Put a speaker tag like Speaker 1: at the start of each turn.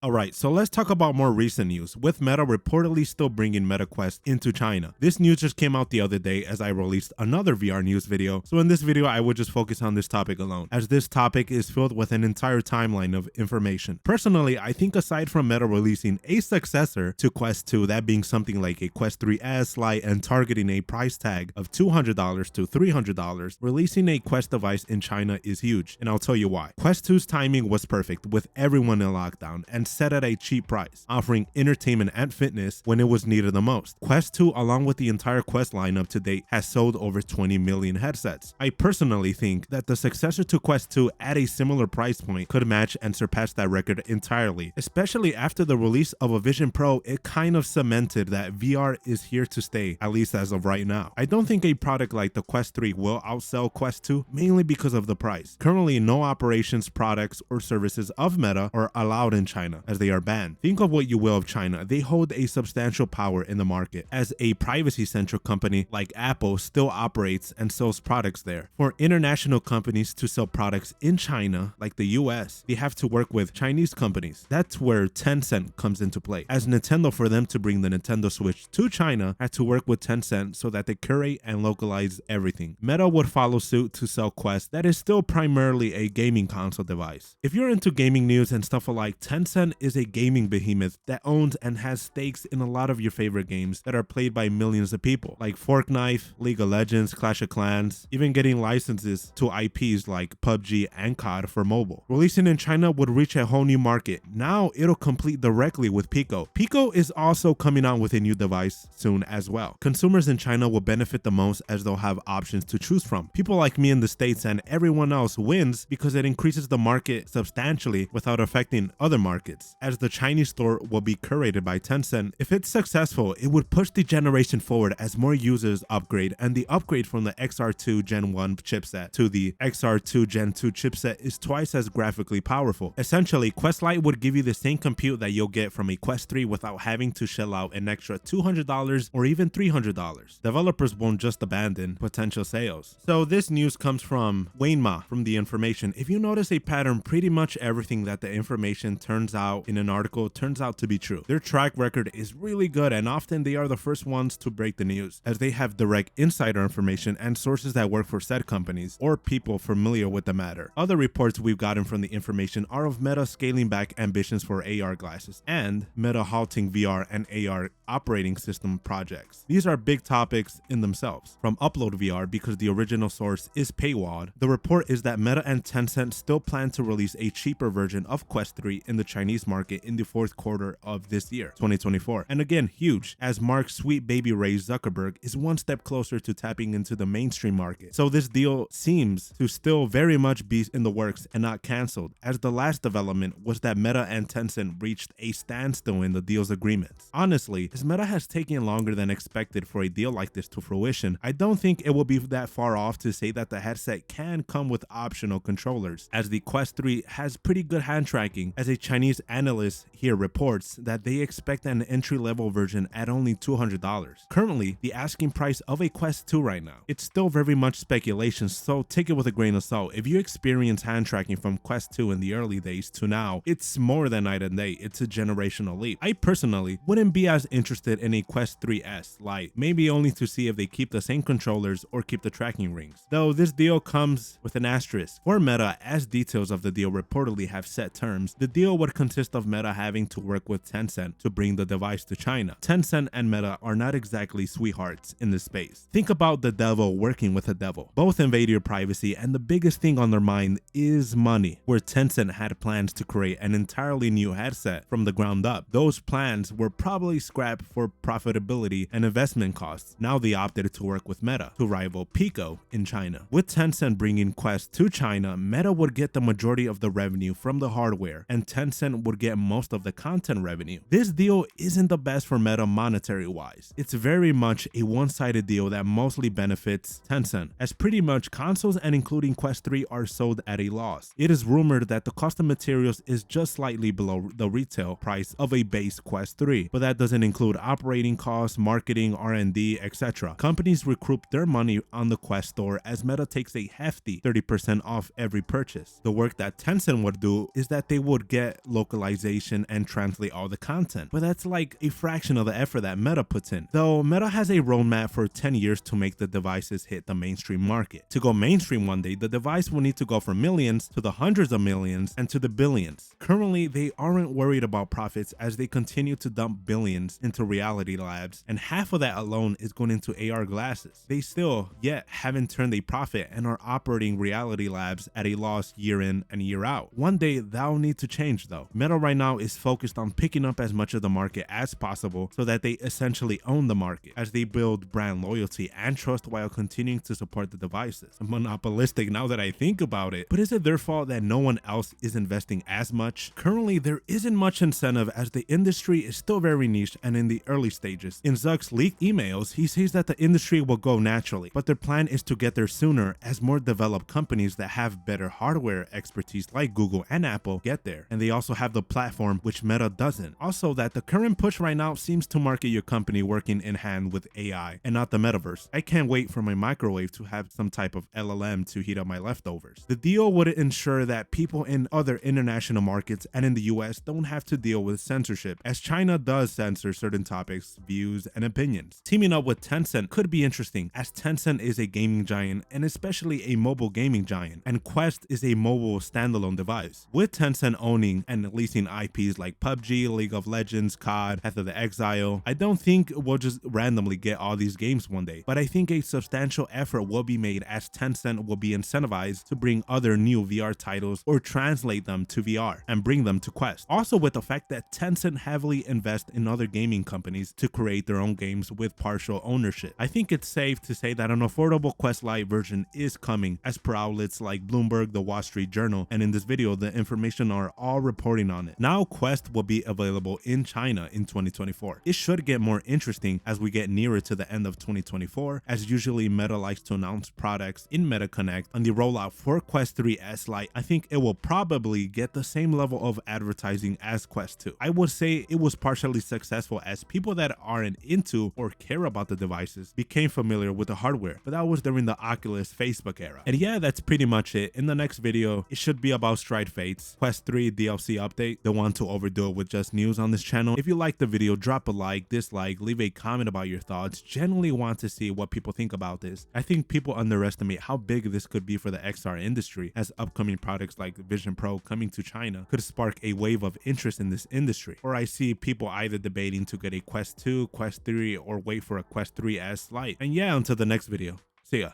Speaker 1: Alright, so let's talk about more recent news, with Meta reportedly still bringing MetaQuest into China. This news just came out the other day as I released another VR news video, so in this video I would just focus on this topic alone, as this topic is filled with an entire timeline of information. Personally, I think aside from Meta releasing a successor to Quest 2, that being something like a Quest 3S Lite and targeting a price tag of $200 to $300, releasing a Quest device in China is huge, and I'll tell you why. Quest 2's timing was perfect, with everyone in lockdown, and set at a cheap price, offering entertainment and fitness when it was needed the most. Quest 2, along with the entire Quest lineup to date, has sold over 20 million headsets. I personally think that the successor to Quest 2 at a similar price point could match and surpass that record entirely. Especially after the release of a Vision Pro, it kind of cemented that VR is here to stay, at least as of right now. I don't think a product like the Quest 3 will outsell Quest 2, mainly because of the price. Currently, no operations, products, or services of Meta are allowed in China, as they are banned. Think of what you will of China, they hold a substantial power in the market, as a privacy-centric company like Apple still operates and sells products there. For international companies to sell products in China, like the US, they have to work with Chinese companies. That's where Tencent comes into play, as Nintendo, for them to bring the Nintendo Switch to China, had to work with Tencent so that they curate and localize everything. Meta would follow suit to sell Quest, that is still primarily a gaming console device. If you're into gaming news and stuff alike, Tencent is a gaming behemoth that owns and has stakes in a lot of your favorite games that are played by millions of people, like Fortnite, League of Legends, Clash of Clans, even getting licenses to IPs like PUBG and COD for mobile. Releasing in China would reach a whole new market. Now it'll compete directly with Pico. Pico is also coming out with a new device soon as well. Consumers in China will benefit the most as they'll have options to choose from. People like me in the States and everyone else wins because it increases the market substantially without affecting other markets, as the Chinese store will be curated by Tencent. If it's successful, it would push the generation forward as more users upgrade, and the upgrade from the XR2 Gen 1 chipset to the XR2 Gen 2 chipset is twice as graphically powerful. Essentially, Quest Lite would give you the same compute that you'll get from a Quest 3 without having to shell out an extra $200 or even $300. Developers won't just abandon potential sales. So this news comes from Wayne Ma from The Information. If you notice a pattern, pretty much everything that the information turns out in an article turns out to be true. Their track record is really good, and often they are the first ones to break the news, as they have direct insider information and sources that work for said companies or people familiar with the matter. Other reports we've gotten from The Information are of Meta scaling back ambitions for AR glasses and Meta halting VR and AR operating system projects. These are big topics in themselves. From Upload VR, because the original source is paywalled, the report is that Meta and Tencent still plan to release a cheaper version of Quest 3 in the Chinese market in the fourth quarter of this year, 2024. And again, huge, as Mark's sweet baby Ray Zuckerberg is one step closer to tapping into the mainstream market. So this deal seems to still very much be in the works and not canceled, as the last development was that Meta and Tencent reached a standstill in the deal's agreements. Honestly, as Meta has taken longer than expected for a deal like this to fruition, I don't think it will be that far off to say that the headset can come with optional controllers, as the Quest 3 has pretty good hand tracking, as a Chinese analyst here reports that they expect an entry-level version at only $200. Currently, the asking price of a Quest 2 right now. It's still very much speculation, so take it with a grain of salt. If you experience hand tracking from Quest 2 in the early days to now, it's more than night and day. It's a generational leap. I personally wouldn't be as interested in a Quest 3S Lite, maybe only to see if they keep the same controllers or keep the tracking rings. Though this deal comes with an asterisk. For Meta, as details of the deal reportedly have set terms, the deal would consist of Meta having to work with Tencent to bring the device to China. Tencent and Meta are not exactly sweethearts in this space. Think about the devil working with the devil. Both invade your privacy, and the biggest thing on their mind is money. Where Tencent had plans to create an entirely new headset from the ground up, those plans were probably scrapped for profitability and investment costs. Now they opted to work with Meta to rival Pico in China. With Tencent bringing Quest to China, Meta would get the majority of the revenue from the hardware, and Tencent would get most of the content revenue. This deal isn't the best for Meta monetary wise. It's very much a one-sided deal that mostly benefits Tencent, as pretty much consoles and including Quest 3 are sold at a loss. It is rumored that the cost of materials is just slightly below the retail price of a base Quest 3, but that doesn't include operating costs, marketing, R&D, etc. Companies recoup their money on the Quest store, as Meta takes a hefty 30% off every purchase. The work that Tencent would do is that they would get localization and translate all the content. But that's like a fraction of the effort that Meta puts in. Though Meta has a roadmap for 10 years to make the devices hit the mainstream market. To go mainstream one day, the device will need to go from millions to the hundreds of millions and to the billions. Currently, they aren't worried about profits as they continue to dump billions into reality labs, and half of that alone is going into AR glasses. They still yet haven't turned a profit and are operating reality labs at a loss year in and year out. One day that'll need to change though. Meta right now is focused on picking up as much of the market as possible so that they essentially own the market as they build brand loyalty and trust while continuing to support the devices. Monopolistic now that I think about it, but is it their fault that no one else is investing as much? Currently, there isn't much incentive as the industry is still very niche and in the early stages. In Zuck's leaked emails, he says that the industry will go naturally, but their plan is to get there sooner as more developed companies that have better hardware expertise like Google and Apple get there. And they also have the platform which Meta doesn't. Also, that the current push right now seems to market your company working in hand with AI and not the metaverse. I can't wait for my microwave to have some type of LLM to heat up my leftovers. The deal would ensure that people in other international markets and in the US don't have to deal with censorship, as China does censor certain topics, views, and opinions. Teaming up with Tencent could be interesting, as Tencent is a gaming giant and especially a mobile gaming giant, and Quest is a mobile standalone device. With Tencent owning and leasing IPs like PUBG, League of Legends, COD, Path of the Exile, I don't think we'll just randomly get all these games one day, but I think a substantial effort will be made as Tencent will be incentivized to bring other new VR titles or translate them to VR and bring them to Quest. Also, with the fact that Tencent heavily invests in other gaming companies to create their own games with partial ownership, I think it's safe to say that an affordable Quest Lite version is coming, as per outlets like Bloomberg, the Wall Street Journal, and in this video the information are all reporting on it. Now Quest will be available in China in 2024. It should get more interesting as we get nearer to the end of 2024, as usually Meta likes to announce products in Meta Connect. On the rollout for Quest 3S Lite, I think it will probably get the same level of advertising as Quest 2. I would say it was partially successful as people that aren't into or care about the devices became familiar with the hardware, but that was during the Oculus Facebook era. And yeah, that's pretty much it. In the next video, it should be about Stride Fates, Quest 3 DLC update. Don't want to overdo it with just news on this channel. If you liked the video, drop a like, dislike, leave a comment about your thoughts. Generally want to see what people think about this. I think people underestimate how big this could be for the XR industry, as upcoming products like Vision Pro coming to China could spark a wave of interest in this industry. Or I see people either debating to get a Quest 2, Quest 3, or wait for a Quest 3S Lite. And yeah, until the next video. See ya.